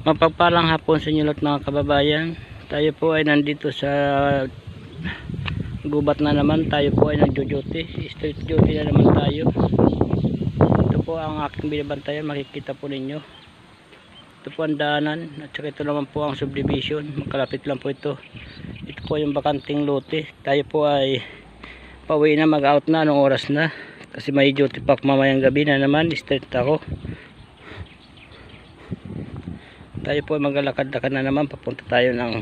Mapagpalang hapon sa inyo lahat mga kababayan. Tayo po ay nandito sa gubat na naman. Tayo po ay nagjo-duty. Street duty na naman tayo. Ito po ang aking binabantayan. Makikita po ninyo. Ito po ang daanan. At saka ito naman po ang subdivision. Magkalapit lang po ito. Ito po yung bakanting lote. Tayo po ay pauwi na, mag-out na. Anong oras na? Kasi may duty pa mamayang gabi na naman. Street ako. Tayo po maglalakad-lakad na naman, papunta tayo ng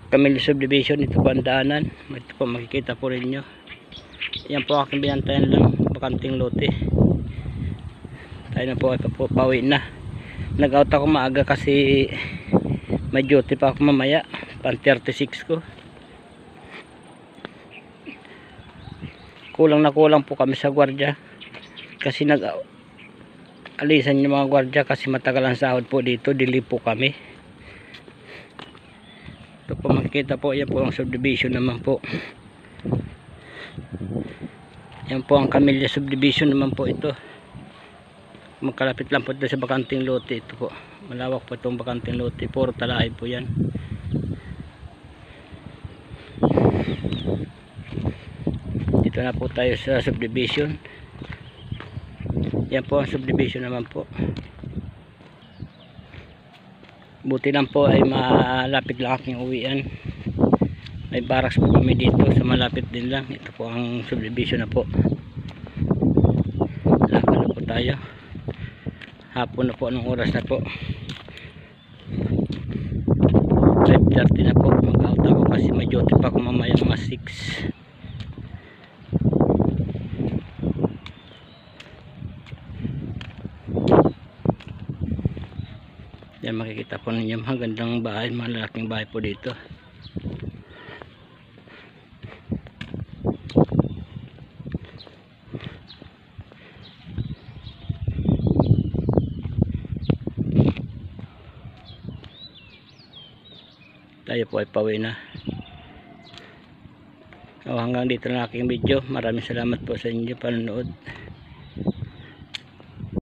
Camille Subdivision. Ito po ang daanan. Ito po makikita po rin nyo. Yan po aking binantayan lang, bakanting lote. Tayo na po ay pauwi na. Nag-out ako maaga kasi may duty pa ako mamaya, pan 36 ko. Kulang na kulang po kami sa gwardiya kasi alisan yung mga gwardiya kasi matagal ang sahod po dito, dili po kami. Ito po makikita po, yan po ang subdivision naman po. Yan po ang Camilla Subdivision naman po ito. Magkalapit lang po ito sa bakanting lote. Ito po, malawak po itong bakanting lote, puro talaay po yan. Dito na po tayo sa subdivision. Yan po ang subdivision naman po. Buti lang po ay malapit lang aking uwian. May barracks po kami dito sa malapit din lang. Ito po ang subdivision na po. Lakad na po tayo. Hapon na po, anong oras na po? 5:30 na po. Mag-out ako kasi may duty pa ako mamaya mga 6. Yan, makikita po ninyo magandang bahay, malalaking bahay po dito. Tayo po ay pauwi na. Hanggang dito na aking video. Maraming salamat po sa inyo panonood.